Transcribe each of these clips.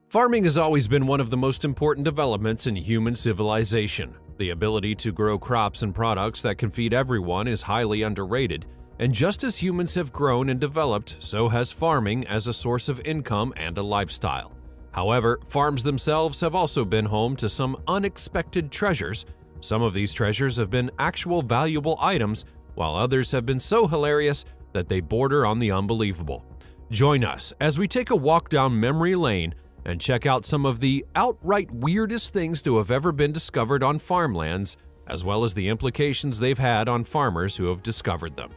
Farming has always been one of the most important developments in human civilization. The ability to grow crops and products that can feed everyone is highly underrated, and just as humans have grown and developed, so has farming as a source of income and a lifestyle. However, farms themselves have also been home to some unexpected treasures. Some of these treasures have been actual valuable items, while others have been so hilarious that they border on the unbelievable. Join us as we take a walk down memory lane and check out some of the outright weirdest things to have ever been discovered on farmlands, as well as the implications they've had on farmers who have discovered them.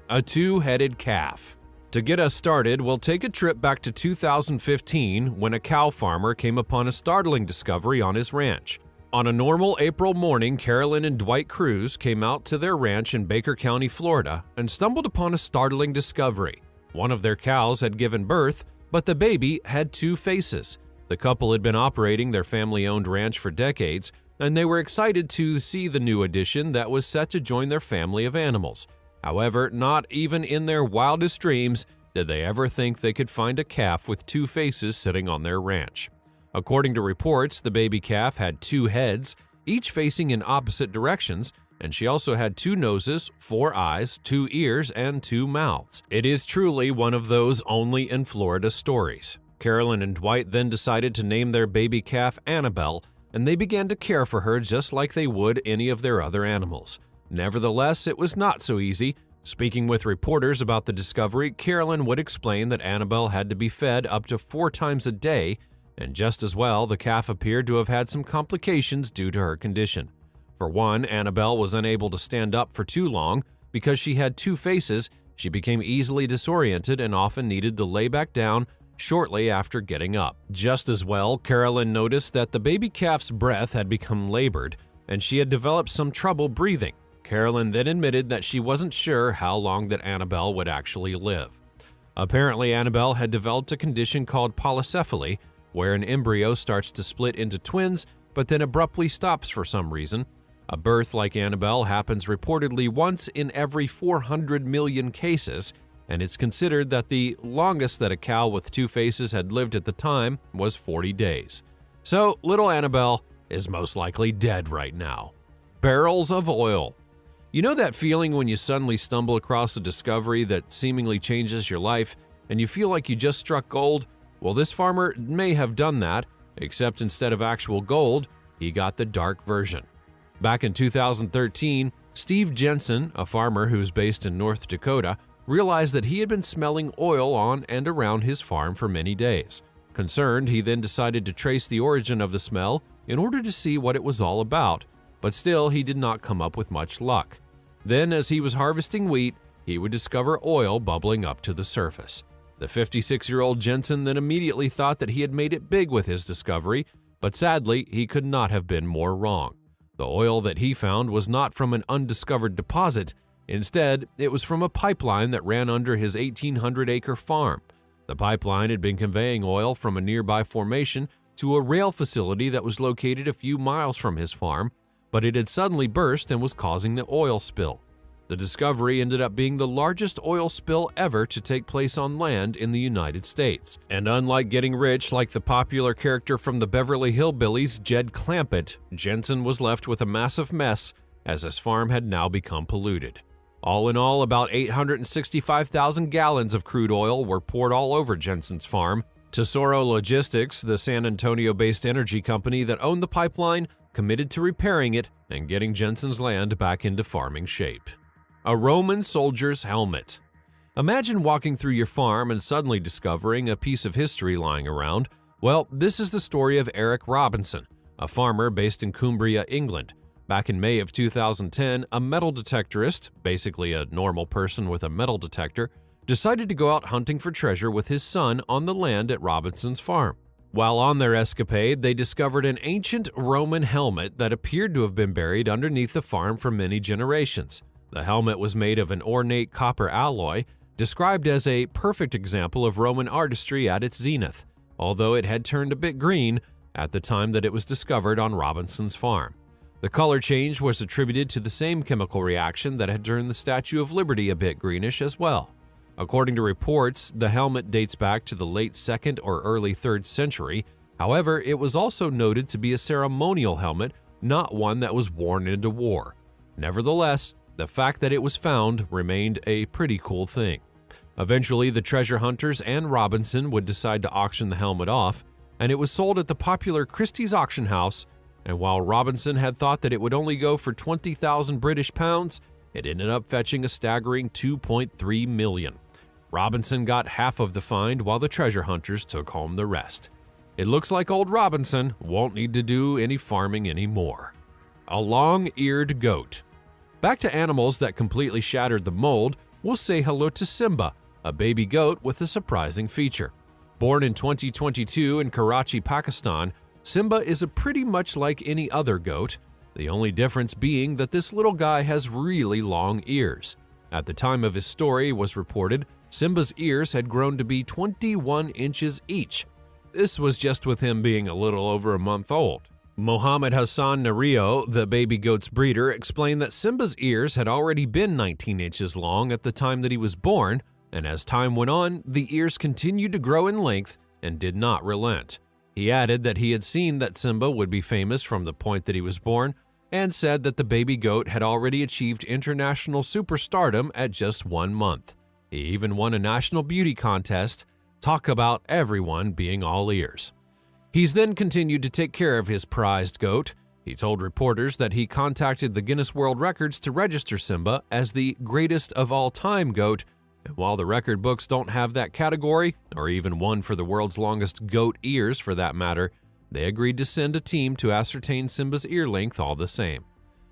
A two-headed calf. To get us started, we'll take a trip back to 2015 when a cow farmer came upon a startling discovery on his ranch. On a normal April morning, Carolyn and Dwight Cruz came out to their ranch in Baker County, Florida, and stumbled upon a startling discovery. One of their cows had given birth, but the baby had two faces. The couple had been operating their family-owned ranch for decades, and they were excited to see the new addition that was set to join their family of animals. However, not even in their wildest dreams did they ever think they could find a calf with two faces sitting on their ranch. According to reports, the baby calf had two heads, each facing in opposite directions, and she also had two noses, four eyes, two ears, and two mouths. It is truly one of those only in Florida stories. Carolyn and Dwight then decided to name their baby calf Annabelle, and they began to care for her just like they would any of their other animals. Nevertheless, it was not so easy. Speaking with reporters about the discovery, Carolyn would explain that Annabelle had to be fed up to 4 times a day, and just as well, the calf appeared to have had some complications due to her condition. For one, Annabelle was unable to stand up for too long. Because she had two faces, she became easily disoriented and often needed to lay back down shortly after getting up. Just as well, Carolyn noticed that the baby calf's breath had become labored, and she had developed some trouble breathing. Carolyn then admitted that she wasn't sure how long that Annabelle would actually live. Apparently, Annabelle had developed a condition called polycephaly, where an embryo starts to split into twins, but then abruptly stops for some reason. A birth like Annabelle happens reportedly once in every 400 million cases, and it's considered that the longest that a cow with two faces had lived at the time was 40 days. So, little Annabelle is most likely dead right now. Barrels of oil. You know that feeling when you suddenly stumble across a discovery that seemingly changes your life, and you feel like you just struck gold? Well, this farmer may have done that, except instead of actual gold, he got the dark version. Back in 2013, Steve Jensen, a farmer who's based in North Dakota, realized that he had been smelling oil on and around his farm for many days. Concerned, he then decided to trace the origin of the smell in order to see what it was all about, but still he did not come up with much luck. Then, as he was harvesting wheat, he would discover oil bubbling up to the surface. The 56-year-old Jensen then immediately thought that he had made it big with his discovery, but sadly, he could not have been more wrong. The oil that he found was not from an undiscovered deposit. Instead, it was from a pipeline that ran under his 1,800-acre farm. The pipeline had been conveying oil from a nearby formation to a rail facility that was located a few miles from his farm, but it had suddenly burst and was causing the oil spill. The discovery ended up being the largest oil spill ever to take place on land in the United States. And unlike getting rich like the popular character from the Beverly Hillbillies, Jed Clampett, Jensen was left with a massive mess as his farm had now become polluted. All in all, about 865,000 gallons of crude oil were poured all over Jensen's farm. Tesoro Logistics, the San Antonio-based energy company that owned the pipeline, committed to repairing it and getting Jensen's land back into farming shape. A Roman soldier's helmet. Imagine walking through your farm and suddenly discovering a piece of history lying around. Well, this is the story of Eric Robinson, a farmer based in Cumbria, England. Back in May of 2010, a metal detectorist, basically a normal person with a metal detector, decided to go out hunting for treasure with his son on the land at Robinson's farm. While on their escapade, they discovered an ancient Roman helmet that appeared to have been buried underneath the farm for many generations. The helmet was made of an ornate copper alloy, described as a perfect example of Roman artistry at its zenith, although it had turned a bit green at the time that it was discovered on Robinson's farm. The color change was attributed to the same chemical reaction that had turned the Statue of Liberty a bit greenish as well. According to reports, the helmet dates back to the late 2nd or early 3rd century. However, it was also noted to be a ceremonial helmet, not one that was worn into war. Nevertheless, the fact that it was found remained a pretty cool thing. Eventually, the treasure hunters and Robinson would decide to auction the helmet off, and it was sold at the popular Christie's auction house, and while Robinson had thought that it would only go for 20,000 British pounds, it ended up fetching a staggering 2.3 million. Robinson got half of the find while the treasure hunters took home the rest. It looks like old Robinson won't need to do any farming anymore. A long-eared goat. Back to animals that completely shattered the mold, we'll say hello to Simba, a baby goat with a surprising feature. Born in 2022 in Karachi, Pakistan, Simba is pretty much like any other goat, the only difference being that this little guy has really long ears. At the time of his story, it was reported Simba's ears had grown to be 21 inches each. This was just with him being a little over a month old. Mohammed Hassan Nario, the baby goat's breeder, explained that Simba's ears had already been 19 inches long at the time that he was born, and as time went on, the ears continued to grow in length and did not relent. He added that he had seen that Simba would be famous from the point that he was born, and said that the baby goat had already achieved international superstardom at just 1 month. He even won a national beauty contest. Talk about everyone being all ears. He's then continued to take care of his prized goat. He told reporters that he contacted the Guinness World Records to register Simba as the greatest of all time goat, and while the record books don't have that category, or even one for the world's longest goat ears for that matter, they agreed to send a team to ascertain Simba's ear length all the same.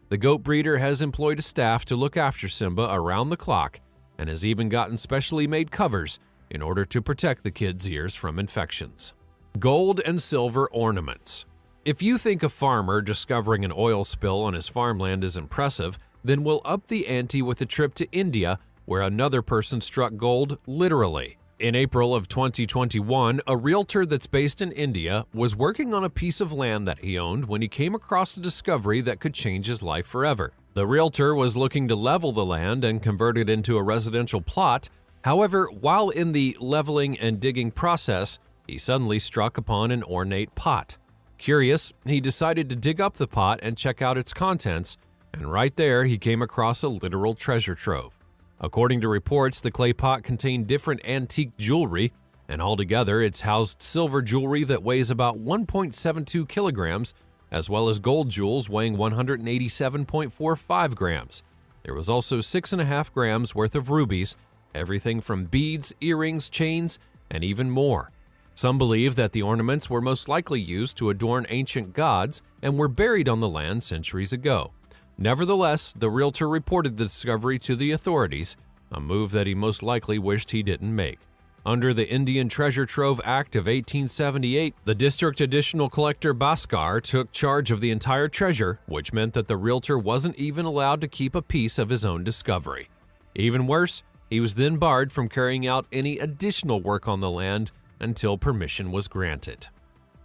The goat breeder has employed a staff to look after Simba around the clock and has even gotten specially made covers in order to protect the kid's ears from infections. Gold and silver ornaments. If you think a farmer discovering an oil spill on his farmland is impressive, then we'll up the ante with a trip to India, where another person struck gold literally. In April of 2021, a realtor that's based in India was working on a piece of land that he owned when he came across a discovery that could change his life forever. The realtor was looking to level the land and convert it into a residential plot. However, while in the leveling and digging process, he suddenly struck upon an ornate pot. Curious, he decided to dig up the pot and check out its contents, and right there he came across a literal treasure trove. According to reports, the clay pot contained different antique jewelry, and altogether it's housed silver jewelry that weighs about 1.72 kilograms, as well as gold jewels weighing 187.45 grams. There was also 6.5 grams worth of rubies, everything from beads, earrings, chains, and even more. Some believe that the ornaments were most likely used to adorn ancient gods and were buried on the land centuries ago. Nevertheless, the realtor reported the discovery to the authorities, a move that he most likely wished he didn't make. Under the Indian Treasure Trove Act of 1878, the district additional collector Bhaskar took charge of the entire treasure, which meant that the realtor wasn't even allowed to keep a piece of his own discovery. Even worse, he was then barred from carrying out any additional work on the land until permission was granted.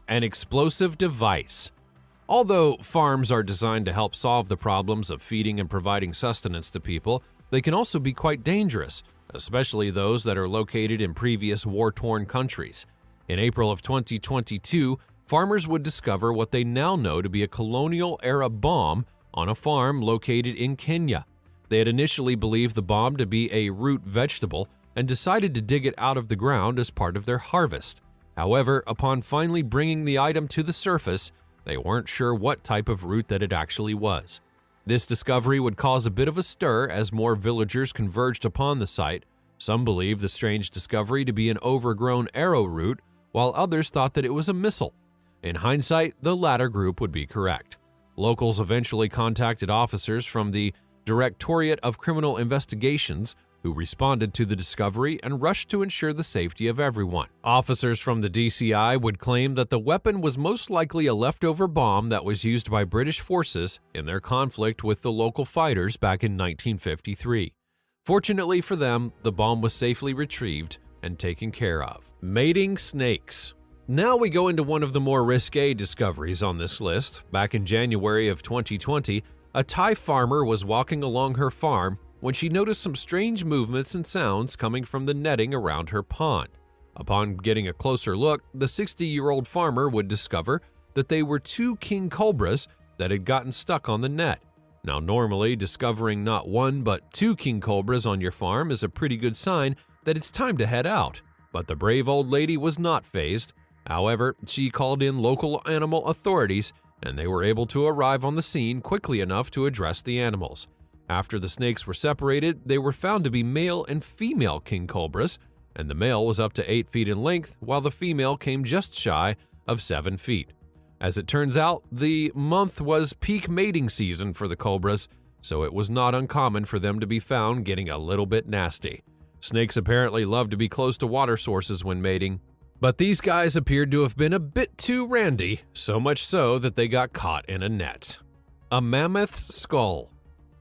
An explosive device. Although farms are designed to help solve the problems of feeding and providing sustenance to people, they can also be quite dangerous, especially those that are located in previous war-torn countries. In April of 2022, farmers would discover what they now know to be a colonial-era bomb on a farm located in Kenya. They had initially believed the bomb to be a root vegetable and decided to dig it out of the ground as part of their harvest. However, upon finally bringing the item to the surface, they weren't sure what type of root that it actually was. This discovery would cause a bit of a stir as more villagers converged upon the site. Some believed the strange discovery to be an overgrown arrowroot, while others thought that it was a missile. In hindsight, the latter group would be correct. Locals eventually contacted officers from the Directorate of Criminal Investigations, who responded to the discovery and rushed to ensure the safety of everyone. Officers from the DCI would claim that the weapon was most likely a leftover bomb that was used by British forces in their conflict with the local fighters back in 1953. Fortunately for them, the bomb was safely retrieved and taken care of. Mating snakes. Now we go into one of the more risque discoveries on this list. Back in January of 2020, a Thai farmer was walking along her farm when she noticed some strange movements and sounds coming from the netting around her pond. Upon getting a closer look, the 60-year-old farmer would discover that they were two king cobras that had gotten stuck on the net. Now, normally, discovering not one but two king cobras on your farm is a pretty good sign that it's time to head out. But the brave old lady was not fazed. However, she called in local animal authorities, and they were able to arrive on the scene quickly enough to address the animals. After the snakes were separated, they were found to be male and female king cobras, and the male was up to 8 feet in length, while the female came just shy of 7 feet. As it turns out, the month was peak mating season for the cobras, so it was not uncommon for them to be found getting a little bit nasty. Snakes apparently love to be close to water sources when mating, but these guys appeared to have been a bit too randy, so much so that they got caught in a net. A mammoth's skull.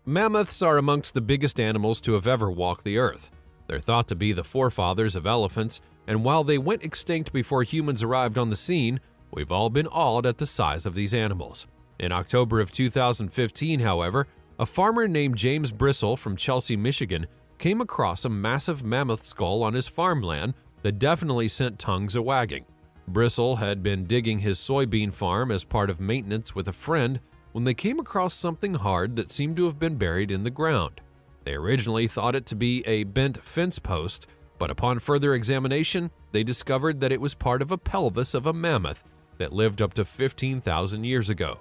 Mammoths are amongst the biggest animals to have ever walked the earth. They're thought to be the forefathers of elephants, and while they went extinct before humans arrived on the scene, we've all been awed at the size of these animals. In October of 2015, however, a farmer named James Bristle from Chelsea, Michigan, came across a massive mammoth skull on his farmland that definitely sent tongues a-wagging. Bristle had been digging his soybean farm as part of maintenance with a friend when they came across something hard that seemed to have been buried in the ground. They originally thought it to be a bent fence post, but upon further examination, they discovered that it was part of a pelvis of a mammoth that lived up to 15,000 years ago.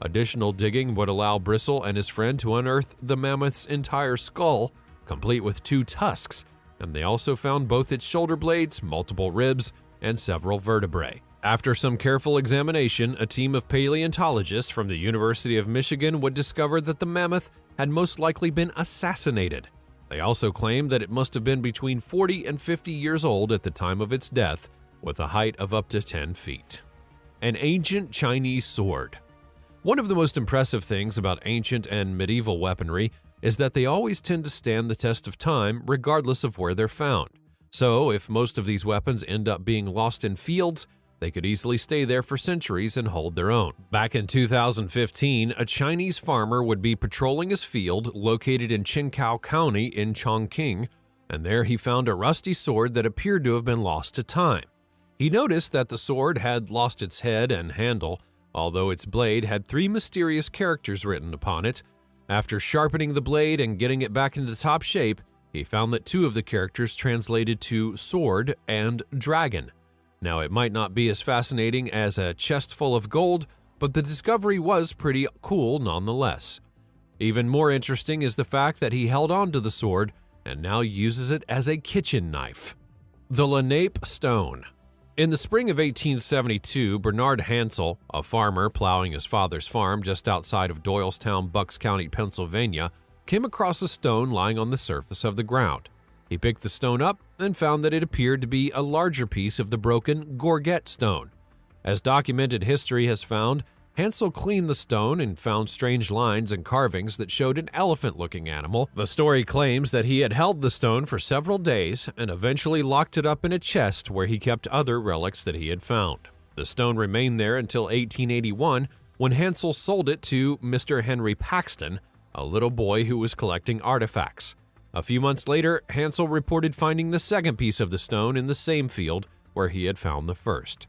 Additional digging would allow Bristle and his friend to unearth the mammoth's entire skull, complete with 2 tusks, and they also found both its shoulder blades, multiple ribs, and several vertebrae. After some careful examination, a team of paleontologists from the University of Michigan would discover that the mammoth had most likely been assassinated. They also claimed that it must have been between 40 and 50 years old at the time of its death, with a height of up to 10 feet. An ancient Chinese sword. One of the most impressive things about ancient and medieval weaponry is that they always tend to stand the test of time regardless of where they're found. So, if most of these weapons end up being lost in fields, they could easily stay there for centuries and hold their own. Back in 2015, a Chinese farmer would be patrolling his field located in Qinghao County in Chongqing, and there he found a rusty sword that appeared to have been lost to time. He noticed that the sword had lost its head and handle, although its blade had 3 mysterious characters written upon it. After sharpening the blade and getting it back into top shape, he found that 2 of the characters translated to sword and dragon. Now, it might not be as fascinating as a chest full of gold, but the discovery was pretty cool nonetheless. Even more interesting is the fact that he held on to the sword and now uses it as a kitchen knife. The Lenape Stone. In the spring of 1872, Bernard Hansel, a farmer plowing his father's farm just outside of Doylestown, Bucks County, Pennsylvania, came across a stone lying on the surface of the ground. He picked the stone up and found that it appeared to be a larger piece of the broken Gorget stone. As documented history has found, Hansel cleaned the stone and found strange lines and carvings that showed an elephant-looking animal. The story claims that he had held the stone for several days and eventually locked it up in a chest where he kept other relics that he had found. The stone remained there until 1881, when Hansel sold it to Mr. Henry Paxton, a little boy who was collecting artifacts. A few months later, Hansel reported finding the second piece of the stone in the same field where he had found the first.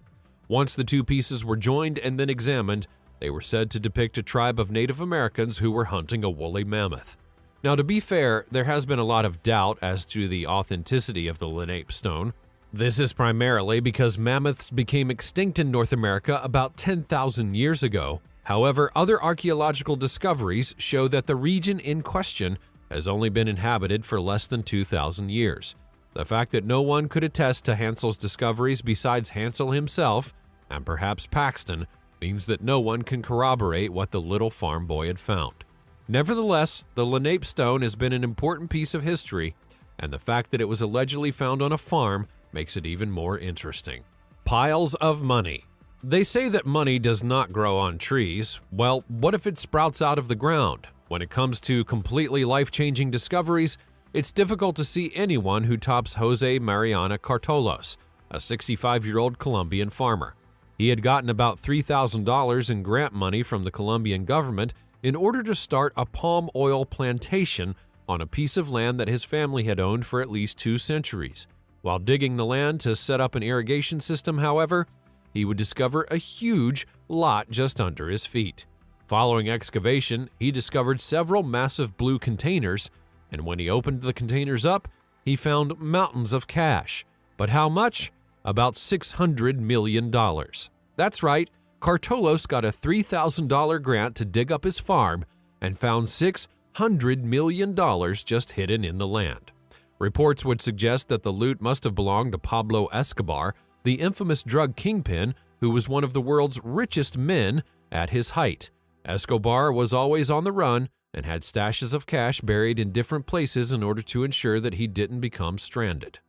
Once the 2 pieces were joined and then examined, they were said to depict a tribe of Native Americans who were hunting a woolly mammoth. Now, to be fair, there has been a lot of doubt as to the authenticity of the Lenape stone. This is primarily because mammoths became extinct in North America about 10,000 years ago. However, other archaeological discoveries show that the region in question has only been inhabited for less than 2,000 years. The fact that no one could attest to Hansel's discoveries besides Hansel himself, and perhaps Paxton, means that no one can corroborate what the little farm boy had found. Nevertheless, the Lenape stone has been an important piece of history, and the fact that it was allegedly found on a farm makes it even more interesting. Piles of money. They say that money does not grow on trees. Well, what if it sprouts out of the ground? When it comes to completely life-changing discoveries, it's difficult to see anyone who tops Jose Mariana Cartolos, a 65-year-old Colombian farmer. He had gotten about $3,000 in grant money from the Colombian government in order to start a palm oil plantation on a piece of land that his family had owned for at least 2 centuries. While digging the land to set up an irrigation system, however, he would discover a huge lot just under his feet. Following excavation, he discovered several massive blue containers, and when he opened the containers up, he found mountains of cash. But how much? About $600 million. That's right, Cartolos got a $3,000 grant to dig up his farm and found $600 million just hidden in the land. Reports would suggest that the loot must have belonged to Pablo Escobar, the infamous drug kingpin who was one of the world's richest men at his height. Escobar was always on the run and had stashes of cash buried in different places in order to ensure that he didn't become stranded.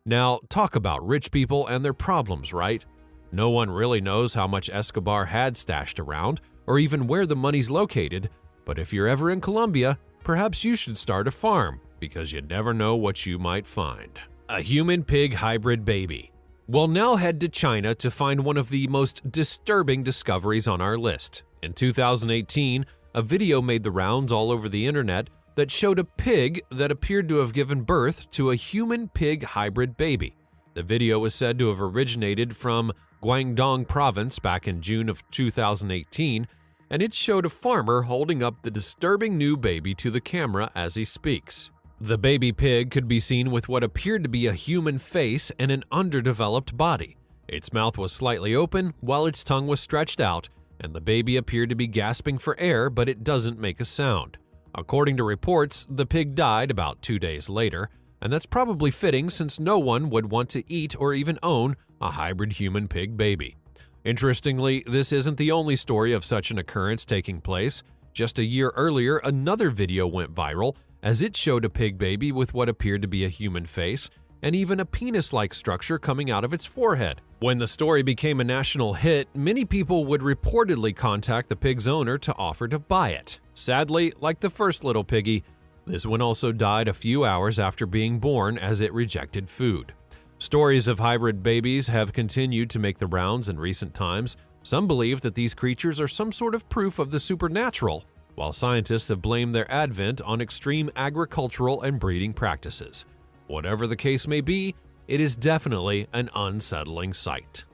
Now, talk about rich people and their problems, right? No one really knows how much Escobar had stashed around or even where the money's located, but if you're ever in Colombia, perhaps you should start a farm because you never know what you might find. A human-pig hybrid baby. We'll now head to China to find one of the most disturbing discoveries on our list. In 2018, a video made the rounds all over the internet that showed a pig that appeared to have given birth to a human-pig hybrid baby. The video was said to have originated from Guangdong province back in June of 2018, and it showed a farmer holding up the disturbing new baby to the camera as he speaks. The baby pig could be seen with what appeared to be a human face and an underdeveloped body. Its mouth was slightly open while its tongue was stretched out, and the baby appeared to be gasping for air, but it doesn't make a sound. According to reports, the pig died about 2 days later, and that's probably fitting since no one would want to eat or even own a hybrid human-pig baby. Interestingly, this isn't the only story of such an occurrence taking place. Just a year earlier, another video went viral as it showed a pig baby with what appeared to be a human face and even a penis-like structure coming out of its forehead. When the story became a national hit, many people would reportedly contact the pig's owner to offer to buy it. Sadly, like the first little piggy, this one also died a few hours after being born as it rejected food. Stories of hybrid babies have continued to make the rounds in recent times. Some believe that these creatures are some sort of proof of the supernatural, while scientists have blamed their advent on extreme agricultural and breeding practices. Whatever the case may be, it is definitely an unsettling sight.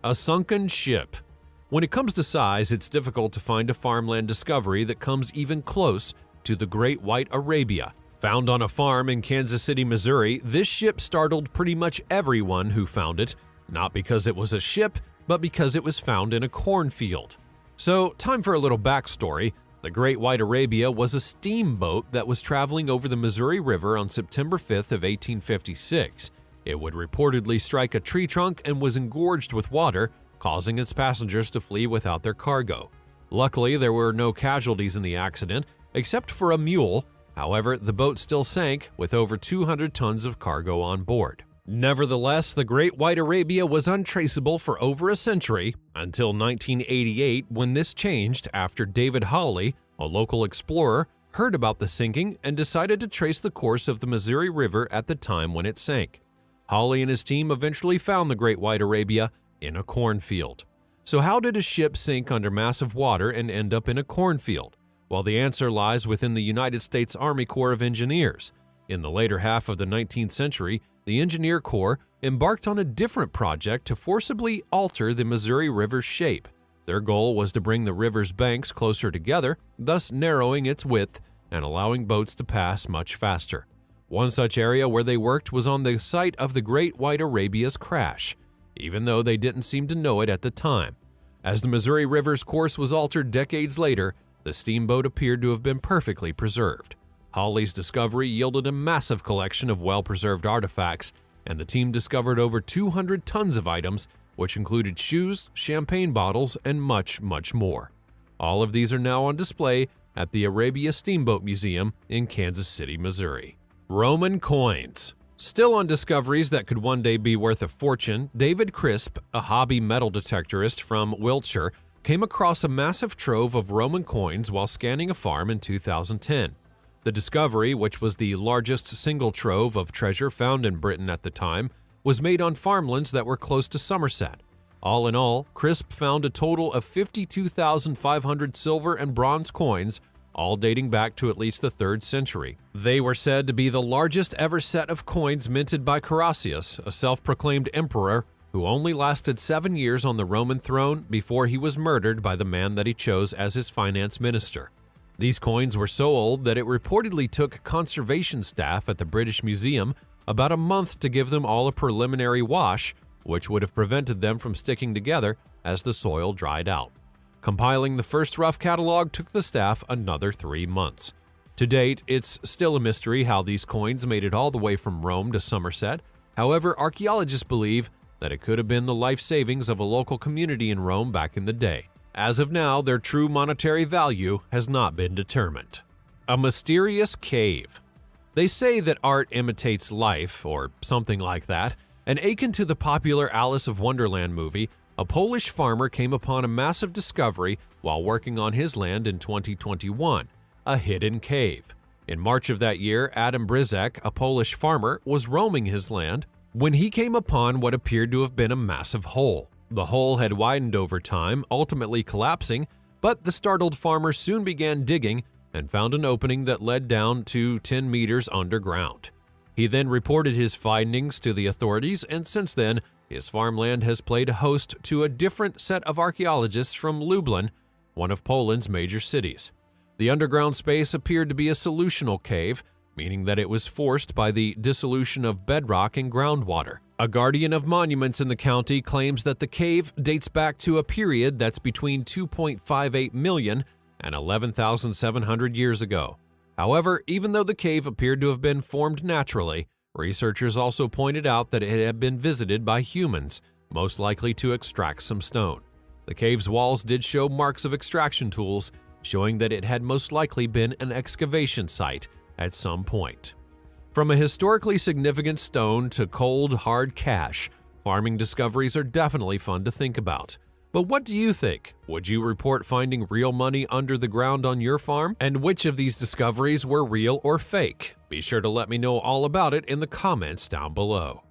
A sunken ship. When it comes to size, it's difficult to find a farmland discovery that comes even close to the Great White Arabia. Found on a farm in Kansas City, Missouri, this ship startled pretty much everyone who found it, not because it was a ship, but because it was found in a cornfield. So, time for a little backstory. The Great White Arabia was a steamboat that was traveling over the Missouri River on September 5th of 1856. It would reportedly strike a tree trunk and was engorged with water, causing its passengers to flee without their cargo. Luckily, there were no casualties in the accident, except for a mule. However, the boat still sank with over 200 tons of cargo on board. Nevertheless, the Great White Arabia was untraceable for over a century, until 1988 when this changed after David Hawley, a local explorer, heard about the sinking and decided to trace the course of the Missouri River at the time when it sank. Hawley and his team eventually found the Great White Arabia in a cornfield. So how did a ship sink under massive water and end up in a cornfield? Well, the answer lies within the United States Army Corps of Engineers. In the later half of the 19th century, the Engineer Corps embarked on a different project to forcibly alter the Missouri River's shape. Their goal was to bring the river's banks closer together, thus narrowing its width and allowing boats to pass much faster. One such area where they worked was on the site of the Great White Arabia's crash, even though they didn't seem to know it at the time. As the Missouri River's course was altered decades later, the steamboat appeared to have been perfectly preserved. Hawley's discovery yielded a massive collection of well-preserved artifacts, and the team discovered over 200 tons of items, which included shoes, champagne bottles, and much, much more. All of these are now on display at the Arabia Steamboat Museum in Kansas City, Missouri. Roman coins. Still on discoveries that could one day be worth a fortune, David Crisp, a hobby metal detectorist from Wiltshire, came across a massive trove of Roman coins while scanning a farm in 2010. The discovery, which was the largest single trove of treasure found in Britain at the time, was made on farmlands that were close to Somerset. All in all, Crisp found a total of 52,500 silver and bronze coins, all dating back to at least the 3rd century. They were said to be the largest ever set of coins minted by Carausius, a self-proclaimed emperor who only lasted 7 years on the Roman throne before he was murdered by the man that he chose as his finance minister. These coins were so old that it reportedly took conservation staff at the British Museum about a month to give them all a preliminary wash, which would have prevented them from sticking together as the soil dried out. Compiling the first rough catalog took the staff another 3 months. To date, it's still a mystery how these coins made it all the way from Rome to Somerset. However, archaeologists believe that it could have been the life savings of a local community in Rome back in the day. As of now, their true monetary value has not been determined. A mysterious cave. They say that art imitates life, or something like that, and akin to the popular Alice of Wonderland movie, a Polish farmer came upon a massive discovery while working on his land in 2021, a hidden cave. In March of that year, Adam Bryzek, a Polish farmer, was roaming his land when he came upon what appeared to have been a massive hole. The hole had widened over time, ultimately collapsing, but the startled farmer soon began digging and found an opening that led down to 10 meters underground. He then reported his findings to the authorities, and since then, his farmland has played host to a different set of archaeologists from Lublin, one of Poland's major cities. The underground space appeared to be a solutional cave, meaning that it was forced by the dissolution of bedrock and groundwater. A guardian of monuments in the county claims that the cave dates back to a period that's between 2.58 million and 11,700 years ago. However, even though the cave appeared to have been formed naturally, researchers also pointed out that it had been visited by humans, most likely to extract some stone. The cave's walls did show marks of extraction tools, showing that it had most likely been an excavation site at some point. From a historically significant stone to cold, hard cash, farming discoveries are definitely fun to think about. But what do you think? Would you report finding real money under the ground on your farm? And which of these discoveries were real or fake? Be sure to let me know all about it in the comments down below.